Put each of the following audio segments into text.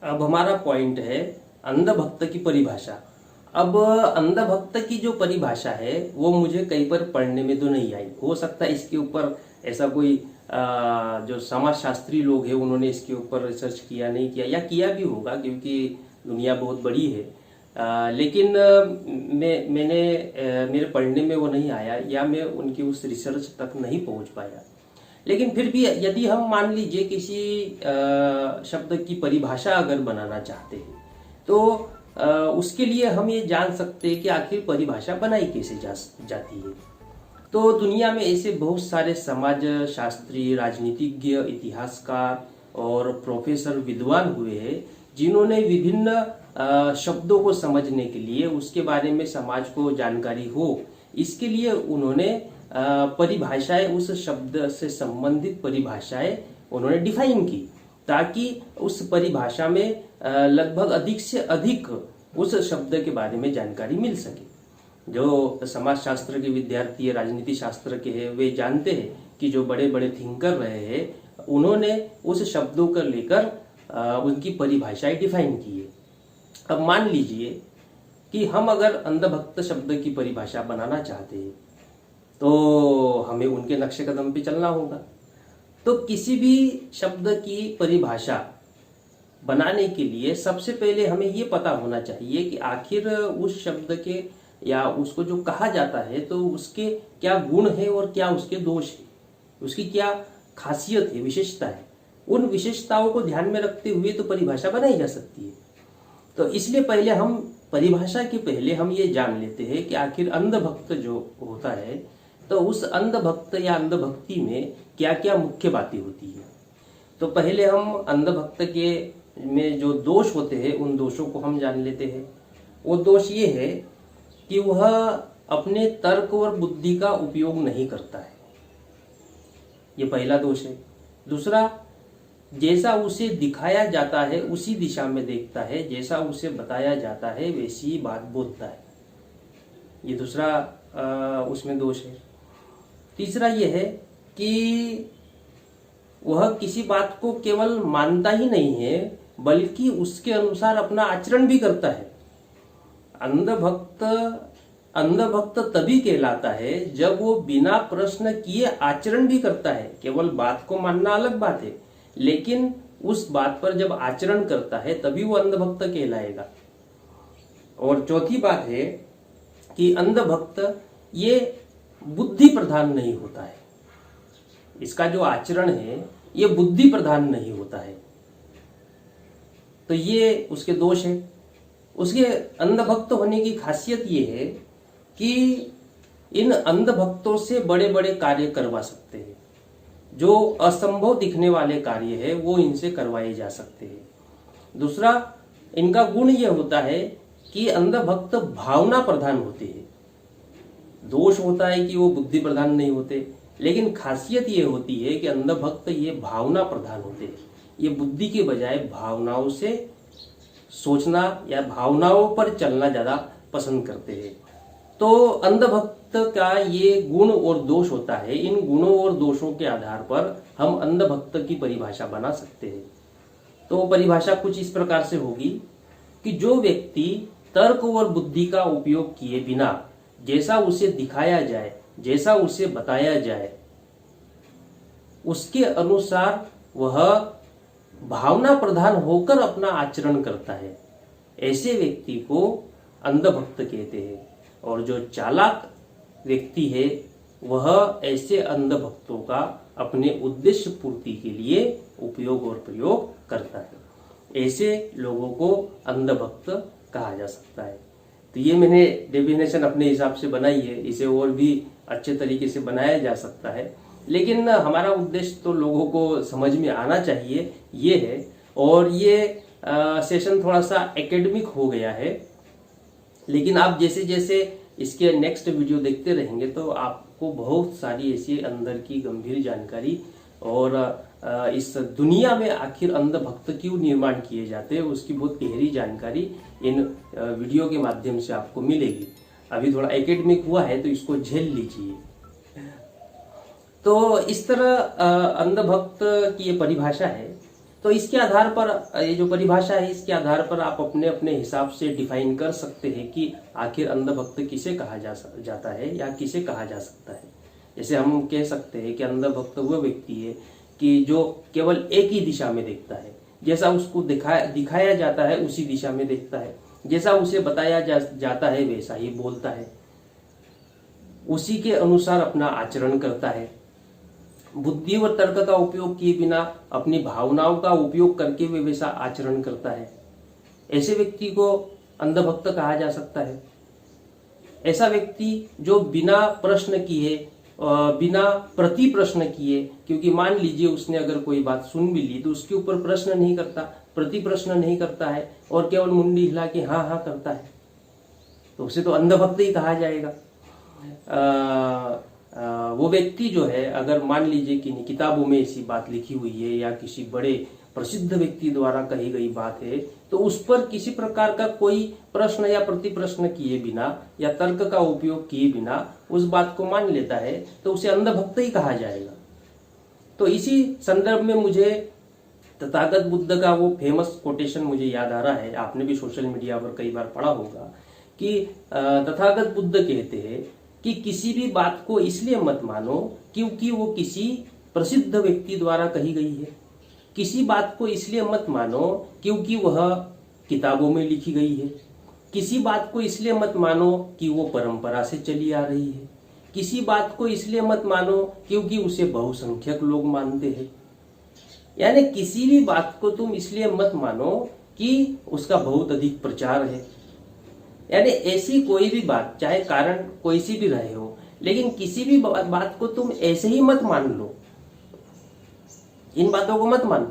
अब हमारा पॉइंट है अंधभक्त की परिभाषा। अब अंधभक्त की जो परिभाषा है वो मुझे कहीं पर पढ़ने में तो नहीं आई। हो सकता है इसके ऊपर ऐसा कोई जो समाजशास्त्री लोग हैं उन्होंने इसके ऊपर रिसर्च किया नहीं किया, या किया भी होगा क्योंकि दुनिया बहुत बड़ी है। लेकिन मैंने मेरे पढ़ने में वो नहीं आया, या मैं उनकी उस रिसर्च तक नहीं पहुंच पाया। लेकिन फिर भी यदि हम मान लीजिए किसी शब्द की परिभाषा अगर बनाना चाहते हैं तो उसके लिए हम ये जान सकते हैं कि आखिर परिभाषा बनाई कैसे जाती है। तो दुनिया में ऐसे बहुत सारे समाज शास्त्री, राजनीतिज्ञ, इतिहासकार और प्रोफेसर विद्वान हुए हैं जिन्होंने विभिन्न शब्दों को समझने के लिए, उसके बारे में समाज को जानकारी हो, इसके लिए उन्होंने परिभाषाएं, उस शब्द से संबंधित परिभाषाएं उन्होंने डिफाइन की, ताकि उस परिभाषा में लगभग अधिक से अधिक उस शब्द के बारे में जानकारी मिल सके। जो समाजशास्त्र के विद्यार्थी, राजनीति शास्त्र के हैं, वे जानते हैं कि जो बड़े बड़े थिंकर रहे हैं उन्होंने उस शब्दों को लेकर उनकी परिभाषाएं डिफाइन की है। अब मान लीजिए कि हम अगर अंधभक्त शब्द की परिभाषा बनाना चाहते हैं तो हमें उनके नक्शे कदम पे चलना होगा। तो किसी भी शब्द की परिभाषा बनाने के लिए सबसे पहले हमें ये पता होना चाहिए कि आखिर उस शब्द के या उसको जो कहा जाता है तो उसके क्या गुण है और क्या उसके दोष है, उसकी क्या खासियत है, विशेषता है। उन विशेषताओं को ध्यान में रखते हुए तो परिभाषा बनाई जा सकती है। तो इसलिए पहले हम परिभाषा के पहले हम ये जान लेते हैं कि आखिर अंधभक्त जो होता है तो उस अंधभक्त या अंधभक्ति में क्या क्या मुख्य बातें होती है। तो पहले हम अंधभक्त के में जो दोष होते हैं उन दोषों को हम जान लेते हैं। वो दोष ये है कि वह अपने तर्क और बुद्धि का उपयोग नहीं करता है, ये पहला दोष है। दूसरा, जैसा उसे दिखाया जाता है उसी दिशा में देखता है, जैसा उसे बताया जाता है वैसी ही बात बोलता है, ये दूसरा उसमें दोष है। तीसरा यह है कि वह किसी बात को केवल मानता ही नहीं है बल्कि उसके अनुसार अपना आचरण भी करता है। अंधभक्त तभी कहलाता है जब वो बिना प्रश्न किए आचरण भी करता है। केवल बात को मानना अलग बात है, लेकिन उस बात पर जब आचरण करता है तभी वो अंधभक्त कहलाएगा। और चौथी बात है कि अंधभक्त ये बुद्धि प्रधान नहीं होता है, इसका जो आचरण है ये बुद्धि प्रधान नहीं होता है। तो ये उसके दोष है। उसके अंधभक्त होने की खासियत ये है कि इन अंधभक्तों से बड़े बड़े कार्य करवा सकते हैं। जो असंभव दिखने वाले कार्य है वो इनसे करवाए जा सकते हैं। दूसरा, इनका गुण यह होता है कि अंधभक्त भावना प्रधान होते हैं। दोष होता है कि वो बुद्धि प्रधान नहीं होते, लेकिन खासियत ये होती है कि अंधभक्त ये भावना प्रधान होते हैं। ये बुद्धि के बजाय भावनाओं से सोचना या भावनाओं पर चलना ज्यादा पसंद करते हैं। तो अंधभक्त का ये गुण और दोष होता है। इन गुणों और दोषों के आधार पर हम अंधभक्त की परिभाषा बना सकते हैं। तो परिभाषा कुछ इस प्रकार से होगी कि जो व्यक्ति तर्क और बुद्धि का उपयोग किए बिना जैसा उसे दिखाया जाए, जैसा उसे बताया जाए, उसके अनुसार वह भावना प्रधान होकर अपना आचरण करता है, ऐसे व्यक्ति को अंधभक्त कहते हैं। और जो चालाक व्यक्ति है वह ऐसे अंधभक्तों का अपने उद्देश्य पूर्ति के लिए उपयोग और प्रयोग करता है। ऐसे लोगों को अंधभक्त कहा जा सकता है। तो ये मैंने डेफिनेशन अपने हिसाब से बनाई है, इसे और भी अच्छे तरीके से बनाया जा सकता है, लेकिन हमारा उद्देश्य तो लोगों को समझ में आना चाहिए, ये है। और ये सेशन थोड़ा सा एकेडमिक हो गया है, लेकिन आप जैसे जैसे इसके नेक्स्ट वीडियो देखते रहेंगे तो आपको बहुत सारी ऐसी अंदर की गंभीर जानकारी और इस दुनिया में आखिर अंधभक्त क्यों निर्माण किए जाते हैं उसकी बहुत गहरी जानकारी इन वीडियो के माध्यम से आपको मिलेगी। अभी थोड़ा एकेडमिक हुआ है तो इसको झेल लीजिए। तो इस तरह अंधभक्त की ये परिभाषा है। तो इसके आधार पर ये जो परिभाषा है, इसके आधार पर आप अपने अपने हिसाब से डिफाइन कर सकते हैं कि आखिर अंधभक्त किसे कहा जाता है या किसे कहा जा सकता है। जैसे हम कह सकते हैं कि अंधभक्त वह व्यक्ति है कि जो केवल एक ही दिशा में देखता है, जैसा उसको दिखाया जाता है उसी दिशा में देखता है, जैसा उसे बताया जाता है वैसा ही बोलता है, उसी के अनुसार अपना आचरण करता है, बुद्धि और तर्क का उपयोग किए बिना अपनी भावनाओं का उपयोग करके वे वैसा आचरण करता है। ऐसे व्यक्ति को अंधभक्त कहा जा सकता है। ऐसा व्यक्ति जो बिना प्रश्न किए, बिना प्रति प्रश्न किए, क्योंकि मान लीजिए उसने अगर कोई बात सुन भी ली तो उसके ऊपर प्रश्न नहीं करता, प्रति प्रश्न नहीं करता है और केवल मुंडी हिला के हाँ हाँ करता है, तो उसे तो अंधभक्त ही कहा जाएगा। वो व्यक्ति जो है, अगर मान लीजिए कि किताबों में ऐसी बात लिखी हुई है या किसी बड़े प्रसिद्ध व्यक्ति द्वारा कही गई बात है, तो उस पर किसी प्रकार का कोई प्रश्न या प्रति प्रश्न किए बिना या तर्क का उपयोग किए बिना उस बात को मान लेता है, तो उसे अंधभक्त ही कहा जाएगा। तो इसी संदर्भ में मुझे तथागत बुद्ध का वो फेमस कोटेशन मुझे याद आ रहा है, आपने भी सोशल मीडिया पर कई बार पढ़ा होगा कि तथागत बुद्ध कहते हैं कि किसी भी बात को इसलिए मत मानो क्योंकि वो किसी प्रसिद्ध व्यक्ति द्वारा कही गई है, किसी बात को इसलिए मत मानो क्योंकि वह किताबों में लिखी गई है, किसी बात को इसलिए मत मानो कि वो परंपरा से चली आ रही है, किसी बात को इसलिए मत मानो क्योंकि उसे बहुसंख्यक लोग मानते हैं। यानी किसी भी बात को तुम इसलिए मत मानो कि उसका बहुत अधिक प्रचार है। यानी ऐसी कोई भी बात, चाहे कारण कोई सी भी रहे हो, लेकिन किसी भी बात को तुम ऐसे ही मत मान लो, इन बातों को मत मानो।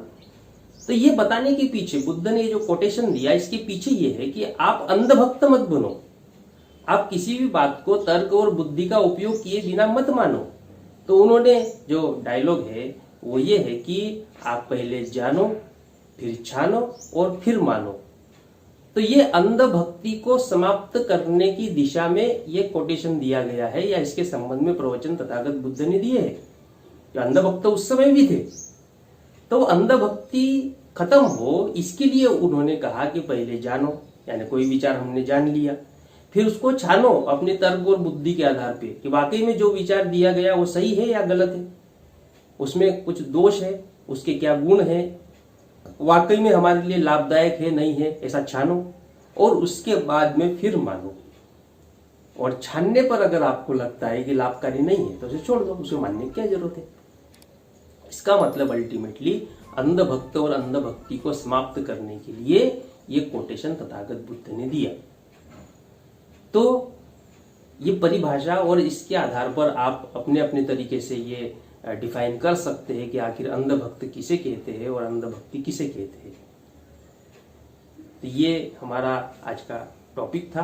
तो ये बताने के पीछे बुद्ध ने जो कोटेशन दिया, इसके पीछे ये है कि आप अंधभक्त मत बनो, आप किसी भी बात को तर्क और बुद्धि का उपयोग किए बिना मत मानो। तो उन्होंने जो डायलॉग है वो ये है कि आप पहले जानो, फिर छानो और फिर मानो। तो ये अंधभक्ति को समाप्त करने की दिशा में ये कोटेशन दिया गया है, या इसके संबंध में प्रवचन तथागत बुद्ध ने दिए हैं। जो अंधभक्त उस समय भी थे, तो अंधभक्ति खत्म हो इसके लिए उन्होंने कहा कि पहले जानो, यानी कोई विचार हमने जान लिया, फिर उसको छानो अपने तर्क और बुद्धि के आधार पे कि वाकई में जो विचार दिया गया वो सही है या गलत है, उसमें कुछ दोष है, उसके क्या गुण है, वाकई में हमारे लिए लाभदायक है नहीं है, ऐसा छानो और उसके बाद में फिर मानो। और छानने पर अगर आपको लगता है कि लाभकारी नहीं है तो उसे छोड़ दो, उसे मानने की क्या जरूरत है। इसका मतलब अल्टीमेटली अंधभक्त और अंधभक्ति को समाप्त करने के लिए ये कोटेशन तथागत बुद्ध ने दिया। तो ये परिभाषा और इसके आधार पर आप अपने अपने तरीके से ये डिफाइन कर सकते हैं कि आखिर अंधभक्त किसे कहते हैं और अंधभक्ति किसे कहते हैं। तो ये हमारा आज का टॉपिक था।